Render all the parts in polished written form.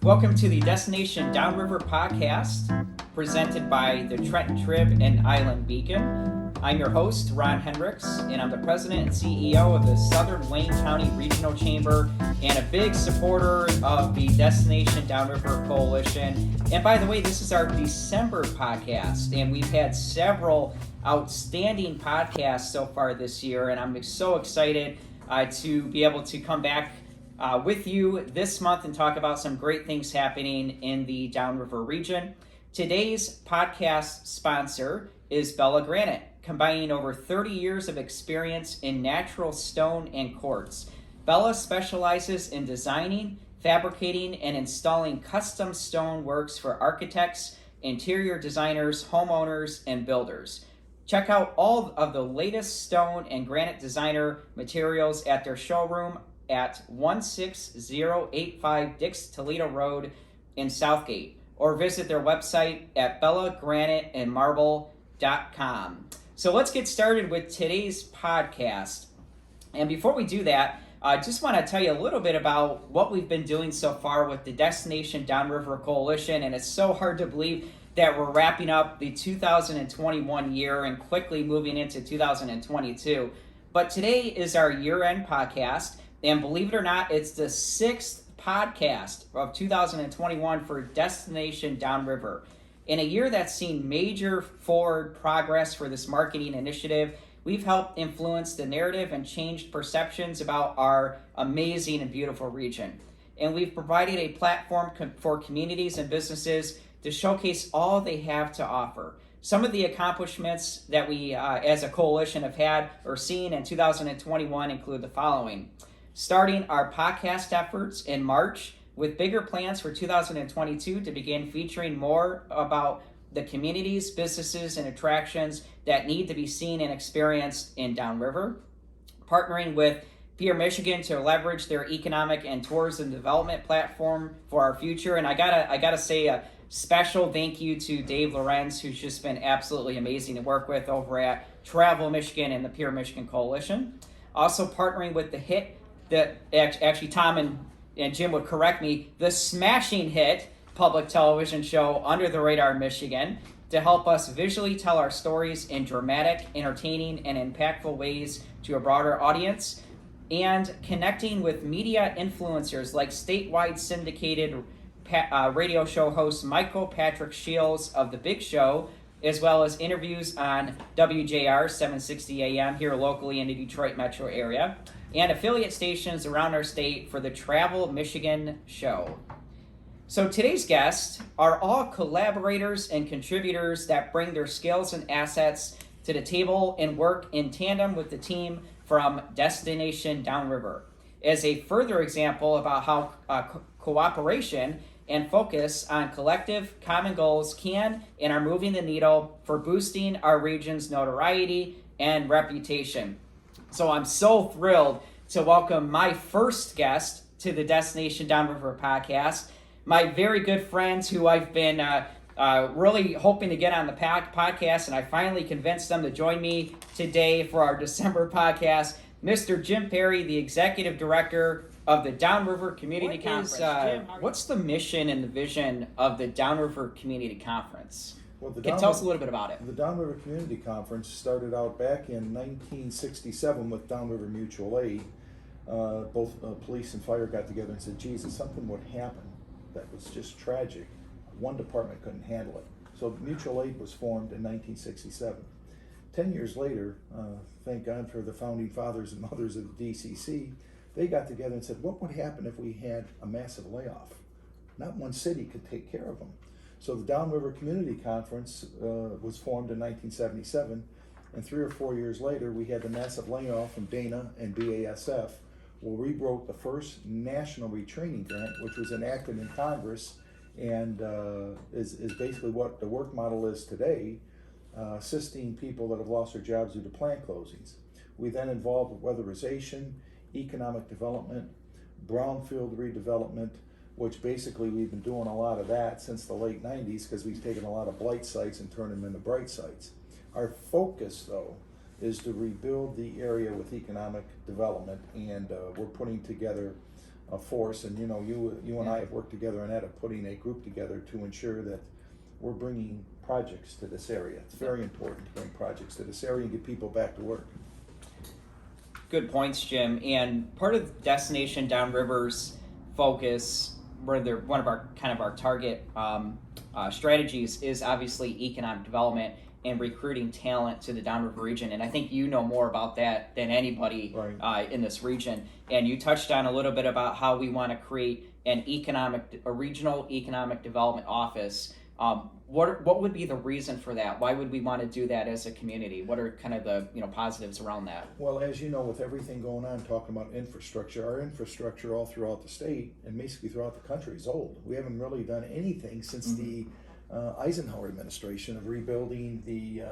Welcome to the Destination Downriver podcast, presented by the Trenton Trib and Island Beacon. I'm your host, Ron Hendricks, and I'm the president and CEO of the Southern Wayne County Regional Chamber and a big supporter of the Destination Downriver Coalition. And by the way, this is our December podcast, and we've had several outstanding podcasts so far this year, and I'm so excited to be able to come back with you this month and talk about some great things happening in the Downriver region. Today's podcast sponsor is Bella Granite, combining over 30 years of experience in natural stone and quartz. Bella specializes in designing, fabricating, and installing custom stone works for architects, interior designers, homeowners, and builders. Check out all of the latest stone and granite designer materials at their showroom at 16085 Dix Toledo Road in Southgate, or visit their website at bellagraniteandmarble.com. So let's get started with today's podcast. And before we do that, I just want to tell you a little bit about what we've been doing so far with the Destination Downriver Coalition. And it's so hard to believe that we're wrapping up the 2021 year and quickly moving into 2022. But today is our year-end podcast. And believe it or not, it's the 6th podcast of 2021 for Destination Downriver. In a year that's seen major forward progress for this marketing initiative, we've helped influence the narrative and changed perceptions about our amazing and beautiful region. And we've provided a platform for communities and businesses to showcase all they have to offer. Some of the accomplishments that we as a coalition have had or seen in 2021 include the following. Starting our podcast efforts in March with bigger plans for 2022 to begin featuring more about the communities, businesses, and attractions that need to be seen and experienced in Downriver. Partnering with Pierre, Michigan to leverage their economic and tourism development platform for our future. And I gotta say a special thank you to Dave Lorenz, who's just been absolutely amazing to work with over at Travel Michigan and the Pierre Michigan Coalition. Also partnering with the hit that actually Tom and Jim would correct me, the smashing hit public television show Under the Radar Michigan, to help us visually tell our stories in dramatic, entertaining, and impactful ways to a broader audience, and connecting with media influencers like statewide syndicated radio show host Michael Patrick Shields of The Big Show, as well as interviews on WJR 760 AM here locally in the Detroit metro area, and affiliate stations around our state for the Travel Michigan show. So today's guests are all collaborators and contributors that bring their skills and assets to the table and work in tandem with the team from Destination Downriver. As a further example about how cooperation and focus on collective common goals can and are moving the needle for boosting our region's notoriety and reputation. So I'm so thrilled to welcome my first guest to the Destination Downriver podcast, my very good friends who I've been really hoping to get on the podcast, and I finally convinced them to join me today for our December podcast. Mr. Jim Perry, the Executive Director of the Downriver Community Conference. What's the mission and the vision of the Downriver Community Conference? Well, Tell us a little bit about it. The Downriver Community Conference started out back in 1967 with Downriver Mutual Aid. Both police and fire got together and said, geez, if something would happen that was just tragic, one department couldn't handle it. So Mutual Aid was formed in 1967. 10 years later, thank God for the founding fathers and mothers of the DCC, they got together and said, what would happen if we had a massive layoff? Not one city could take care of them. So the Downriver Community Conference was formed in 1977, and 3 or 4 years later, we had the massive layoff from Dana and BASF, where we wrote the first national retraining grant, which was enacted in Congress, and is basically what the work model is today, assisting people that have lost their jobs due to plant closings. We then involved weatherization, economic development, brownfield redevelopment, which basically we've been doing a lot of that since the late 90s because we've taken a lot of blight sites and turned them into bright sites. Our focus, though, is to rebuild the area with economic development, and we're putting together force, and you and I have worked together on that, of putting a group together to ensure that we're bringing projects to this area. It's very important to bring projects to this area and get people back to work. Good points, Jim. And part of Destination Downriver's focus, one of our target strategies, is obviously economic development and recruiting talent to the Downriver region. And I think you know more about that than anybody Right. in this region. And you touched on a little bit about how we want to create a regional economic development office. What would be the reason for that? Why would we want to do that as a community? What are kind of the positives around that? Well, as you know, with everything going on, talking about infrastructure, our infrastructure all throughout the state and basically throughout the country is old. We haven't really done anything since the Eisenhower administration of rebuilding the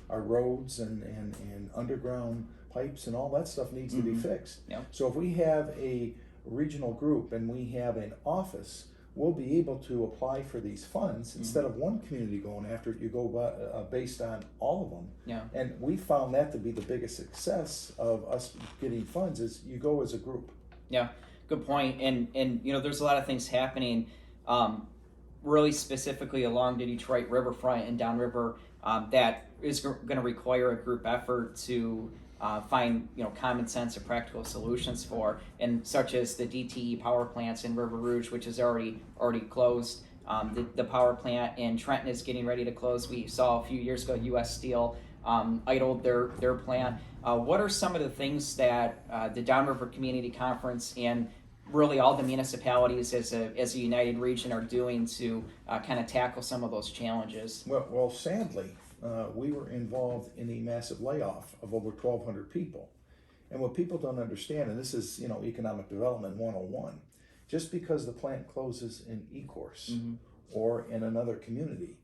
our roads and underground pipes, and all that stuff needs to be fixed. Yep. So if we have a regional group and we have an office, we'll be able to apply for these funds instead of one community going after it. You go based on all of them. Yeah. And we found that to be the biggest success of us getting funds, is you go as a group. Yeah, good point. And there's a lot of things happening, really specifically along the Detroit riverfront and downriver, that is going to require a group effort to find common sense and practical solutions for, and such as the DTE power plants in River Rouge, which is already closed. The power plant in Trenton is getting ready to close. We saw a few years ago U.S. Steel idled their plant. What are some of the things that the Downriver Community Conference and really all the municipalities as a united region are doing to kind of tackle some of those challenges? Well, sadly, we were involved in a massive layoff of over 1,200 people. And what people don't understand, and this is economic development 101, just because the plant closes in Ecorse or in another community,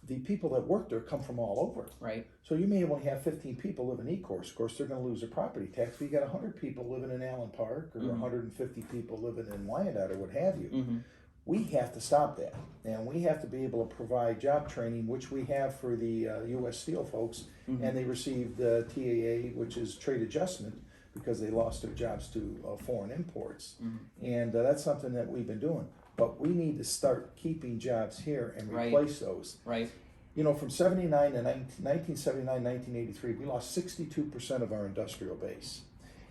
the people that work there come from all over. Right. So you may only have 15 people live in Ecorse. Of course, they're going to lose their property tax, but you got 100 people living in Allen Park, or 150 people living in Wyandotte, or what have you. We have to stop that, and we have to be able to provide job training, which we have for the U.S. Steel folks, and they received TAA, which is trade adjustment, because they lost their jobs to foreign imports, and that's something that we've been doing. But we need to start keeping jobs here and replace those. Right. From 79 to 1979, 1983, we lost 62% of our industrial base.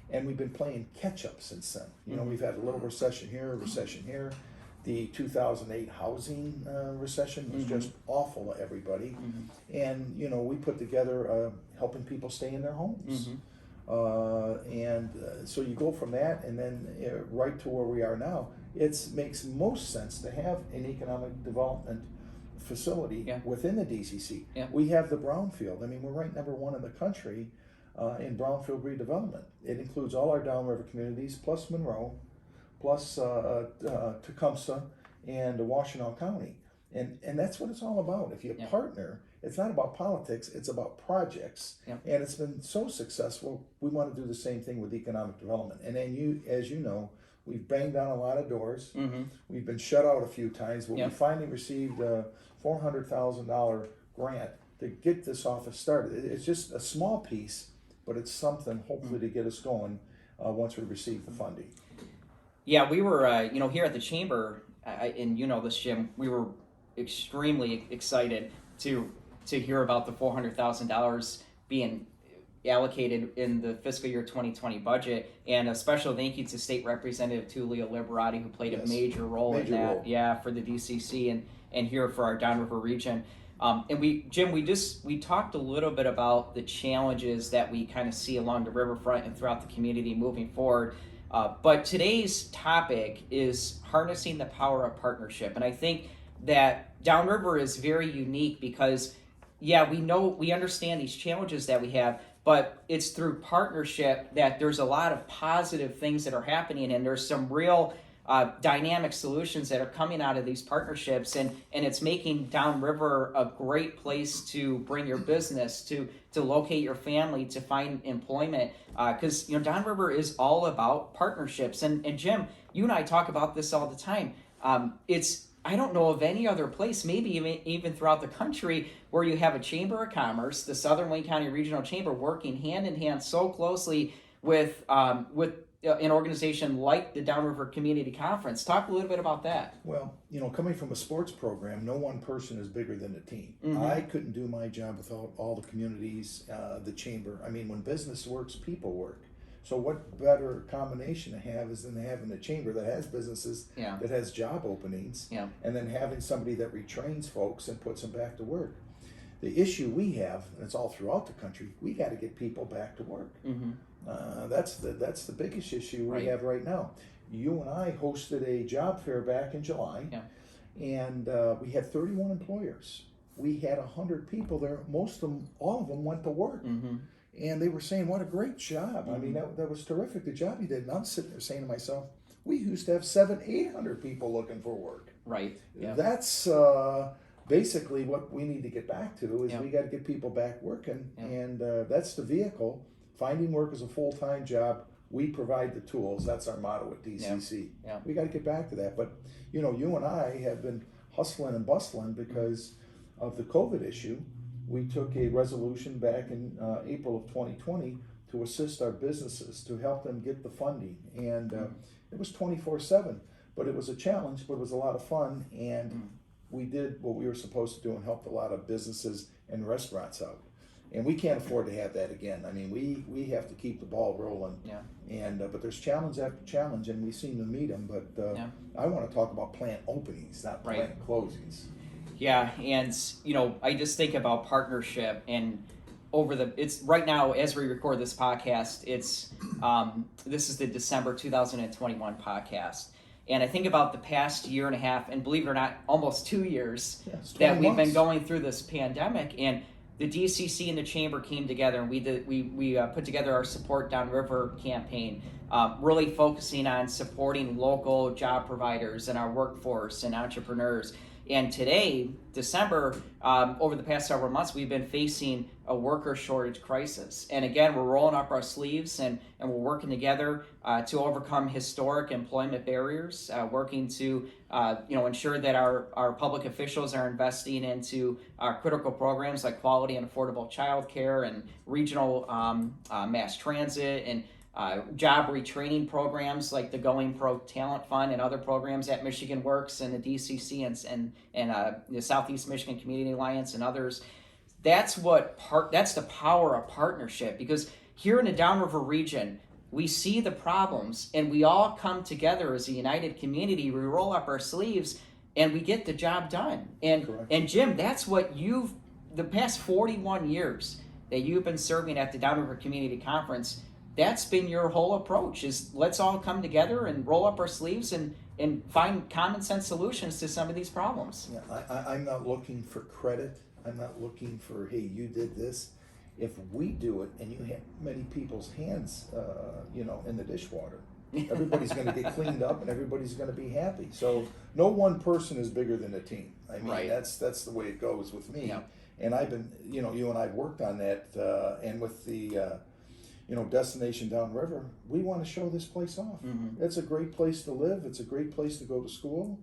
And we've been playing catch up since then. We've had a little recession here, a recession here. The 2008 housing recession was just awful to everybody. And, we put together helping people stay in their homes. So you go from that and then right to where we are now. It makes most sense to have an economic development facility within the DCC. Yeah. We have the brownfield. I mean, we're ranked #1 in the country in brownfield redevelopment. It includes all our downriver communities, plus Monroe, plus Tecumseh, and Washtenaw County. And that's what it's all about. If you partner, it's not about politics, it's about projects. And it's been so successful, we want to do the same thing with economic development. And then as you know, we've banged down a lot of doors. We've been shut out a few times, but we finally received a $400,000 grant to get this office started. It's just a small piece, but it's something hopefully to get us going once we receive the funding. Yeah, we were, here at the chamber, and this, Jim, we were extremely excited to hear about the $400,000 being allocated in the fiscal year 2020 budget, and a special thank you to State Representative Tullio Liberati, who played a major role in that, for the DCC and here for our Downriver region. And we talked a little bit about the challenges that we kind of see along the riverfront and throughout the community moving forward. But today's topic is harnessing the power of partnership, and I think that Downriver is very unique because, we understand these challenges that we have, but it's through partnership that there's a lot of positive things that are happening, and there's some real dynamic solutions that are coming out of these partnerships, and it's making Downriver a great place to bring your business, to locate your family, to find employment, because Downriver is all about partnerships. And Jim, you and I talk about this all the time. I don't know of any other place, maybe even throughout the country, where you have a Chamber of Commerce, the Southern Wayne County Regional Chamber, working hand in hand so closely with an organization like the Downriver Community Conference. Talk a little bit about that. Well, coming from a sports program, no one person is bigger than the team. Mm-hmm. I couldn't do my job without all the communities, the chamber. I mean, when business works, people work. So what better combination to have is than having a chamber that has businesses, that has job openings, and then having somebody that retrains folks and puts them back to work. The issue we have, and it's all throughout the country, we got to get people back to work. Mm-hmm. That's the biggest issue we have right now. You and I hosted a job fair back in July, and we had 31 employers. We had 100 people there. All of them went to work. Mm-hmm. And they were saying, what a great job. Mm-hmm. I mean, that was terrific, the job you did. And I'm sitting there saying to myself, we used to have 800 people looking for work. Right. Yeah. That's basically what we need to get back to is we got to get people back working. And that's the vehicle. Finding work is a full-time job. We provide the tools. That's our motto at DCC. We got to get back to that. But, you and I have been hustling and bustling because of the COVID issue. We took a resolution back in April of 2020 to assist our businesses, to help them get the funding. And it was 24/7, but it was a challenge, but it was a lot of fun. And we did what we were supposed to do and helped a lot of businesses and restaurants out. And we can't afford to have that again. I mean, we have to keep the ball rolling. And but there's challenge after challenge, and we seem to meet them. But I want to talk about plant openings, not plant closings. Yeah, and I just think about partnership, and it's right now as we record this podcast, it's this is the December 2021 podcast, and I think about the past year and a half, and believe it or not, almost 2 years that we've been going through this pandemic, and the DCC and the Chamber came together, and we put together our Support Downriver campaign, really focusing on supporting local job providers and our workforce and entrepreneurs. And today, December, over the past several months, we've been facing a worker shortage crisis. And again, we're rolling up our sleeves and we're working together to overcome historic employment barriers, working to ensure that our public officials are investing into critical programs like quality and affordable childcare and regional mass transit and job retraining programs like the Going Pro Talent Fund and other programs at Michigan Works and the DCC and the Southeast Michigan Community Alliance and others. That's the power of partnership, because here in the Downriver region, we see the problems and we all come together as a united community. We roll up our sleeves and we get the job done. And Jim, that's what the past 41 years that you've been serving at the Downriver Community Conference, that's been your whole approach, is let's all come together and roll up our sleeves and find common sense solutions to some of these problems. Yeah, I'm not looking for credit. I'm not looking for, hey, you did this. If we do it and you have many people's hands, in the dishwater, everybody's going to get cleaned up and everybody's going to be happy. So no one person is bigger than a team. I mean, that's the way it goes with me. And I've been, you and I've worked on that, and with the Destination Downriver, we want to show this place off. Mm-hmm. It's a great place to live. It's a great place to go to school.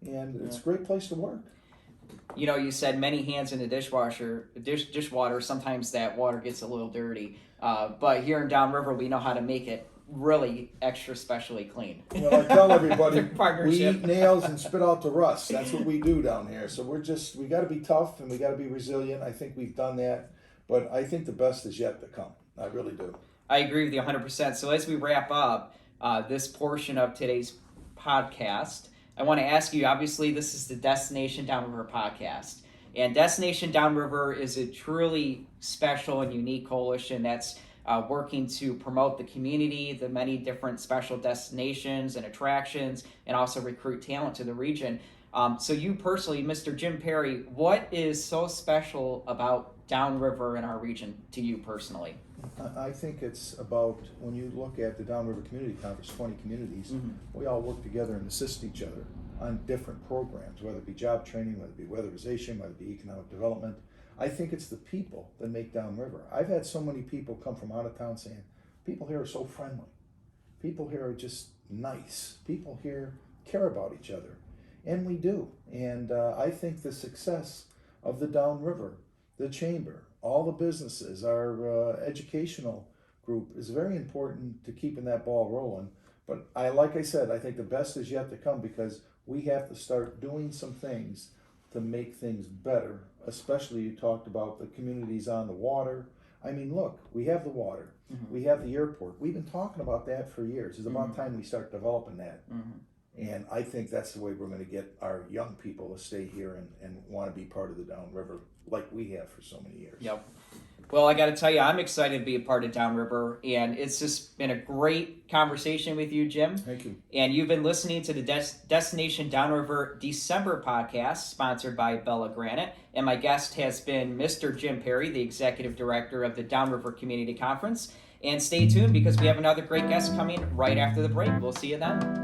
And it's a great place to work. You said many hands in the dishwater. Sometimes that water gets a little dirty. But here in Downriver, we know how to make it really extra specially clean. Well, I tell everybody, we eat nails and spit out the rust. That's what we do down here. So we got to be tough and we got to be resilient. I think we've done that. But I think the best is yet to come. I really do. I agree with you 100%. So as we wrap up this portion of today's podcast, I want to ask you, obviously, this is the Destination Downriver podcast. And Destination Downriver is a truly special and unique coalition that's working to promote the community, the many different special destinations and attractions, and also recruit talent to the region. So you personally, Mr. Jim Perry, what is so special about Downriver in our region to you personally? I think it's about, when you look at the Downriver Community Conference, 20 communities, we all work together and assist each other on different programs, whether it be job training, whether it be weatherization, whether it be economic development. I think it's the people that make Downriver. I've had so many people come from out of town saying, people here are so friendly. People here are just nice. People here care about each other. And we do. And I think the success of the Downriver, the Chamber, all the businesses, our educational group is very important to keeping that ball rolling. But like I said, I think the best is yet to come, because we have to start doing some things to make things better. Especially, you talked about the communities on the water. I mean, look, we have the water, we have the airport. We've been talking about that for years. It's about time we start developing that. And I think that's the way we're going to get our young people to stay here and want to be part of the Downriver like we have for so many years. Yep. Well, I got to tell you, I'm excited to be a part of Downriver, and it's just been a great conversation with you, Jim. Thank you. And you've been listening to the Destination Downriver December podcast, sponsored by Bella Granite. And my guest has been Mr. Jim Perry, the Executive Director of the Downriver Community Conference. And stay tuned, because we have another great guest coming right after the break. We'll see you then.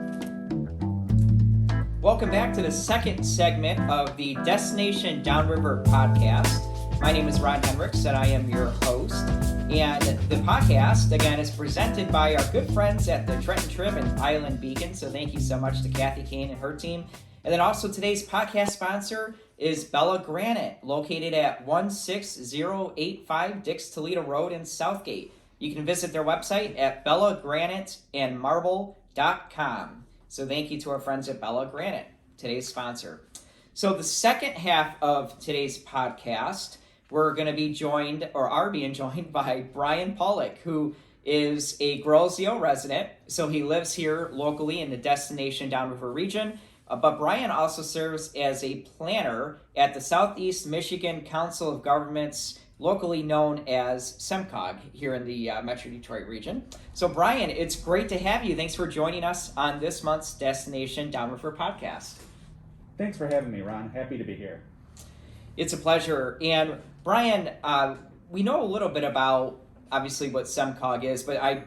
Welcome back to the second segment of the Destination Downriver podcast. My name is Ron Henricks, and I am your host. And the podcast, again, is presented by our good friends at the Trenton Trib and Island Beacon. So thank you so much to Kathy Kane and her team. And then also today's podcast sponsor is Bella Granite, located at 16085 Dix Toledo Road in Southgate. You can visit their website at bellagraniteandmarble.com. So thank you to our friends at Bella Granite, today's sponsor. So the second half of today's podcast, we're going to be joined, or are being joined, by Brian Pollock, who is a Groesio resident. So he lives here locally in the Destination Downriver region. But Brian also serves as a planner at the Southeast Michigan Council of Governments, locally known as SEMCOG, here in the Metro Detroit region. So Brian, it's great to have you. Thanks for joining us on this month's Destination Downriver podcast. Thanks for having me, Ron. Happy to be here. It's a pleasure. And Brian, we know a little bit about obviously what SEMCOG is, but I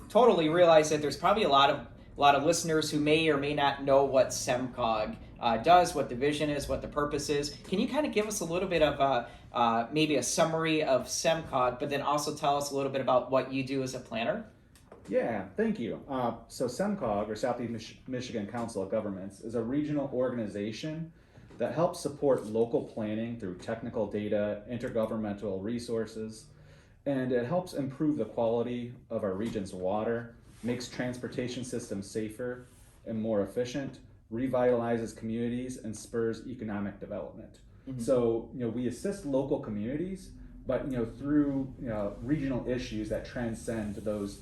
totally realize that there's probably a lot of listeners who may or may not know what SEMCOG does, what the vision is, what the purpose is. Can you kind of give us a little bit of maybe a summary of SEMCOG, but then also tell us a little bit about what you do as a planner? Yeah, thank you. So SEMCOG, or Southeast Michigan Council of Governments, is a regional organization that helps support local planning through technical data, intergovernmental resources, and it helps improve the quality of our region's water, makes transportation systems safer and more efficient, revitalizes communities, and spurs economic development. So, we assist local communities, but, through, regional issues that transcend those,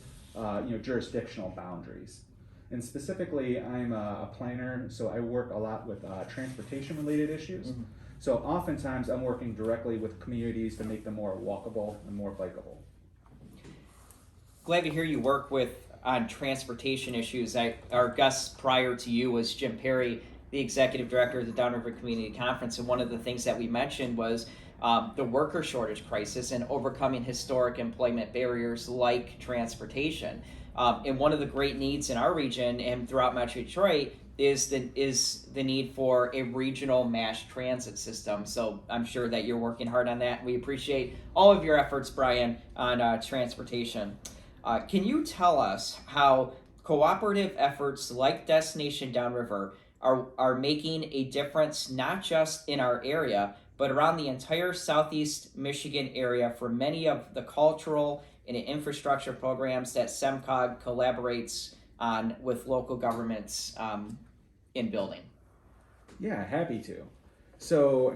jurisdictional boundaries. And specifically, I'm a planner, so I work a lot with transportation-related issues. So oftentimes, I'm working directly with communities to make them more walkable and more bikeable. Glad to hear you work on transportation issues. Our guest prior to you was Jim Perry, the Executive Director of the Downriver Community Conference, and one of the things that we mentioned was the worker shortage crisis and overcoming historic employment barriers like transportation. And one of the great needs in our region and throughout Metro Detroit is the need for a regional mass transit system. So I'm sure that you're working hard on that. We appreciate all of your efforts, Brian, on transportation. Can you tell us how cooperative efforts like Destination Downriver are making a difference not just in our area, but around the entire Southeast Michigan area for many of the cultural and infrastructure programs that SEMCOG collaborates on with local governments in building? Yeah, happy to. So,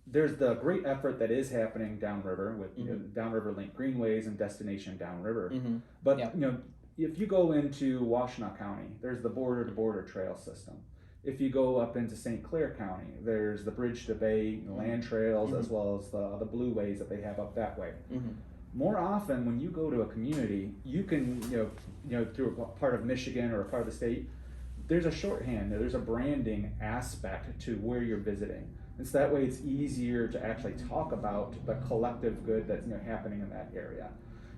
there's the great effort that is happening downriver with Downriver Link Greenways and Destination Downriver. But if you go into Washtenaw County, there's the border-to-border trail system. If you go up into St. Clair County, there's the Bridge to Bay land trails, as well as the blue ways that they have up that way. More often, when you go to a community, you can, through a part of Michigan or a part of the state, there's a shorthand, there's a branding aspect to where you're visiting. And so that way it's easier to actually talk about the collective good that's happening in that area.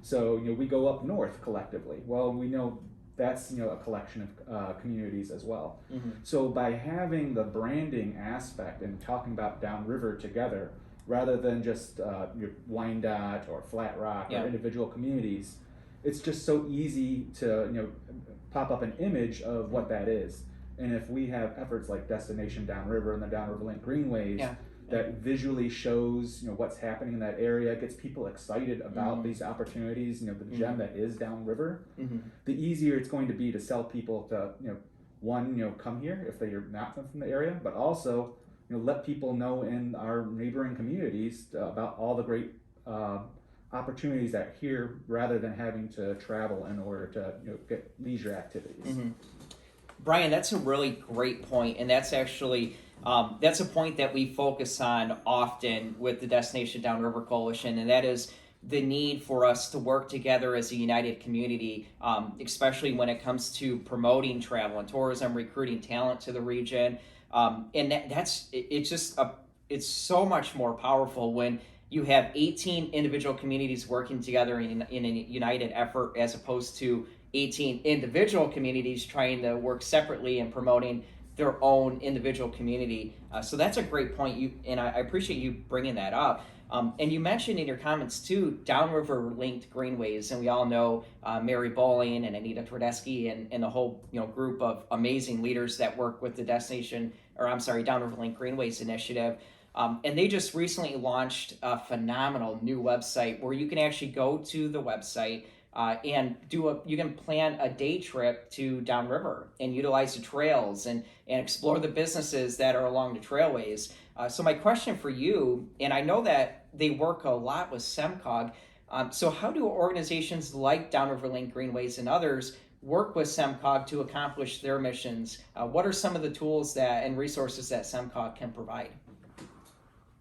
So, we go up north collectively. Well, we know that's, a collection of communities as well. So by having the branding aspect and talking about downriver together, rather than just your Wyandotte or Flat Rock or individual communities, it's just so easy to, pop up an image of what that is. And if we have efforts like Destination Downriver and the Downriver Link Greenways that visually shows what's happening in that area, gets people excited about these opportunities, the gem that is Downriver. The easier it's going to be to sell people to one, come here if they're not from the area, but also let people know in our neighboring communities about all the great opportunities that are here, rather than having to travel in order to get leisure activities. Brian, that's a really great point, and that's actually that's a point that we focus on often with the Destination Downriver Coalition, and that is the need for us to work together as a united community, especially when it comes to promoting travel and tourism, recruiting talent to the region, and it's so much more powerful when you have 18 individual communities working together in a united effort, as opposed to 18 individual communities trying to work separately and promoting their own individual community. So that's a great point, and I appreciate you bringing that up. And you mentioned in your comments too, Downriver linked greenways, and we all know Mary Bowling and Anita Tordesky and the whole group of amazing leaders that work with the Downriver Linked Greenways initiative. And they just recently launched a phenomenal new website where you can actually go to the website and you can plan a day trip to Downriver and utilize the trails and explore the businesses that are along the trailways. So my question for you, and I know that they work a lot with SEMCOG, so how do organizations like Downriver Link Greenways and others work with SEMCOG to accomplish their missions? What are some of the tools and resources that SEMCOG can provide?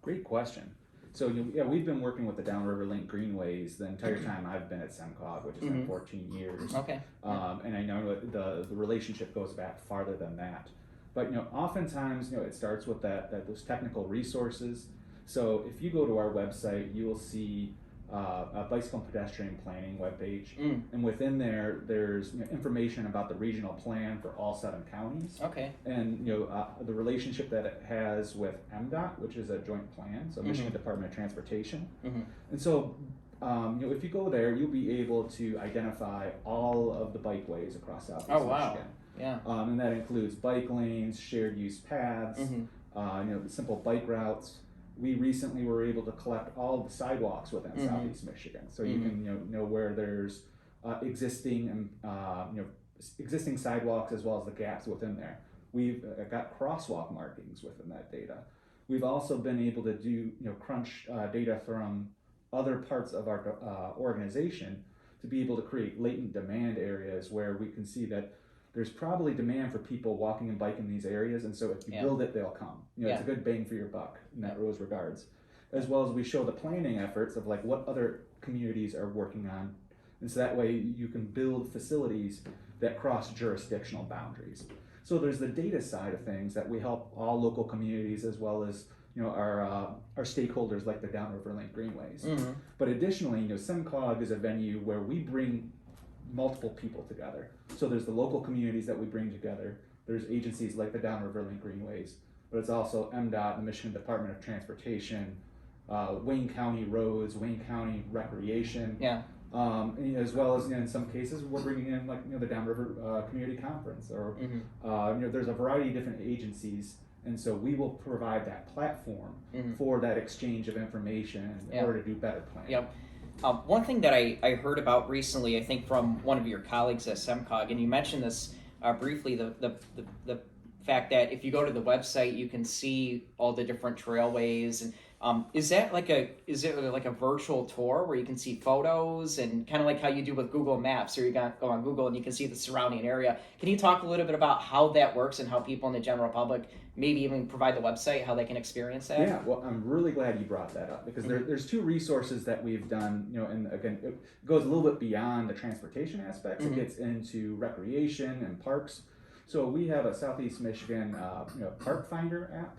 Great question. So we've been working with the Downriver Link Greenways the entire time I've been at SEMCOG, which has been 14 years. Okay. And I know the relationship goes back farther than that. But oftentimes it starts with those technical resources. So if you go to our website, you will see a bicycle and pedestrian planning webpage, and within there's information about the regional plan for all 7 counties. Okay. And the relationship that it has with MDOT, which is a joint plan, so Michigan Department of Transportation. And so if you go there, you'll be able to identify all of the bikeways across Southeast Michigan. Yeah. And that includes bike lanes, shared use paths, the simple bike routes. We recently were able to collect all of the sidewalks within Southeast Michigan, so you can know where there's existing sidewalks as well as the gaps within there. We've got crosswalk markings within that data. We've also been able to do crunch data from other parts of our organization to be able to create latent demand areas where we can see that there's probably demand for people walking and biking in these areas, and so if you build it, they'll come. It's a good bang for your buck in those regards. As well as we show the planning efforts of what other communities are working on, and so that way you can build facilities that cross jurisdictional boundaries. So there's the data side of things that we help all local communities as well as our stakeholders like the Downriver Link Greenways. But additionally, SEMCOG is a venue where we bring multiple people together. So there's the local communities that we bring together. There's agencies like the Downriver Link Greenways, but it's also MDOT, the Michigan Department of Transportation, Wayne County Roads, Wayne County Recreation, as well as in some cases we're bringing in the Downriver Community Conference, or there's a variety of different agencies, and so we will provide that platform for that exchange of information in order to do better planning. One thing that I heard about recently, I think from one of your colleagues at SEMCOG, and you mentioned this briefly, the fact that if you go to the website, you can see all the different trailways. And is it like a virtual tour where you can see photos and kind of like how you do with Google Maps, or you go on Google and you can see the surrounding area? Can you talk a little bit about how that works and how people in the general public maybe even provide the website, how they can experience that? Yeah, well, I'm really glad you brought that up, because there's 2 resources that we've done, and again, it goes a little bit beyond the transportation aspects. It gets into recreation and parks. So we have a Southeast Michigan Park Finder app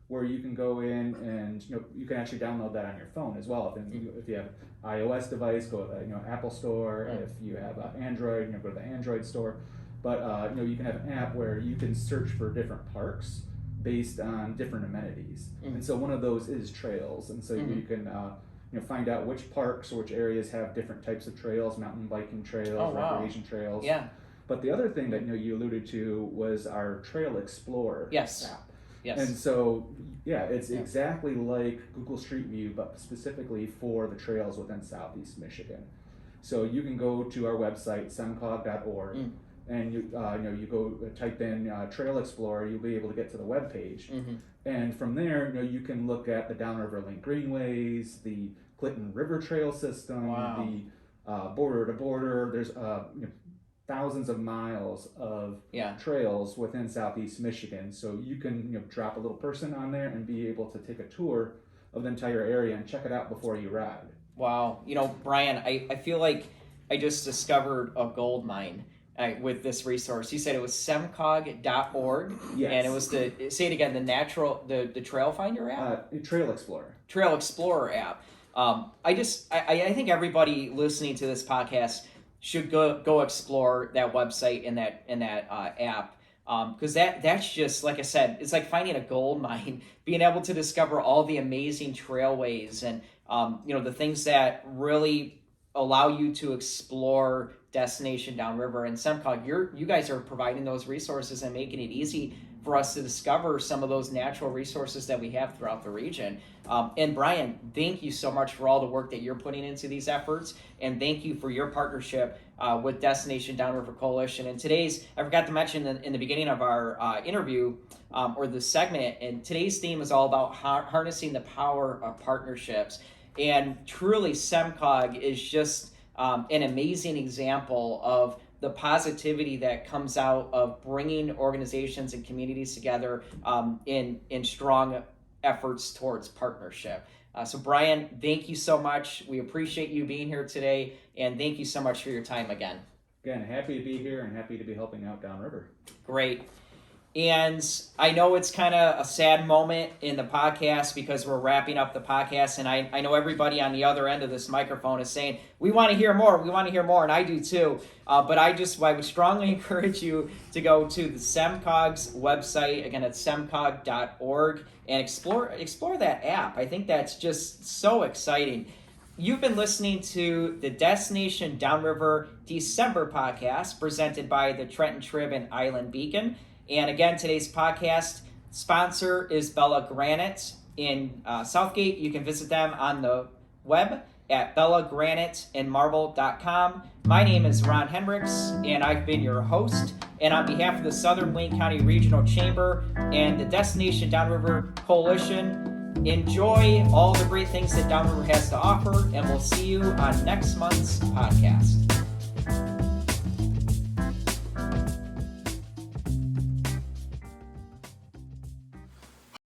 where you can go in and you can actually download that on your phone as well. If you have iOS device, go to the Apple Store. If you have Android, go to the Android store. But you can have an app where you can search for different parks based on different amenities. And so one of those is trails, and so you can find out which parks or which areas have different types of trails, mountain biking trails, recreation trails. Yeah. But the other thing that you alluded to was our Trail Explorer app. Yes. And so, yeah, it's exactly like Google Street View, but specifically for the trails within Southeast Michigan. So you can go to our website, semcog.org, and you go type in Trail Explorer. You'll be able to get to the web page, and from there, you can look at the Downriver Link Greenways, the Clinton River Trail System, the border to border. There's thousands of miles of trails within Southeast Michigan. So you can drop a little person on there and be able to take a tour of the entire area and check it out before you ride. Wow. Brian, I feel like I just discovered a gold mine with this resource. You said it was semcog.org. Yes. And it was say it again, the Trail Finder app? Trail Explorer. Trail Explorer app. I think everybody listening to this podcast should go explore that website and that app, because that's just, like I said, it's like finding a gold mine. Being able to discover all the amazing trailways and the things that really allow you to explore destination downriver. And SEMCOG, you guys are providing those resources and making it easy for us to discover some of those natural resources that we have throughout the region. And Brian, thank you so much for all the work that you're putting into these efforts, and thank you for your partnership with Destination Downriver Coalition. And I forgot to mention in the beginning of our interview, or the segment, and today's theme is all about harnessing the power of partnerships. And truly, SEMCOG is just an amazing example of the positivity that comes out of bringing organizations and communities together in strong efforts towards partnership. So Brian, thank you so much. We appreciate you being here today, and thank you so much for your time again. Again, happy to be here and happy to be helping out downriver. Great. And I know it's kind of a sad moment in the podcast because we're wrapping up the podcast, and I know everybody on the other end of this microphone is saying, we want to hear more, and I do too. But I would strongly encourage you to go to the SEMCOG's website. Again, it's semcog.org, and explore that app. I think that's just so exciting. You've been listening to the Destination Downriver December podcast presented by the Trenton Trib and Island Beacon. And again, today's podcast sponsor is Bella Granite in Southgate. You can visit them on the web at bellagraniteandmarble.com. My name is Ron Hendricks, and I've been your host. And on behalf of the Southern Wayne County Regional Chamber and the Destination Downriver Coalition, enjoy all the great things that Downriver has to offer, and we'll see you on next month's podcast.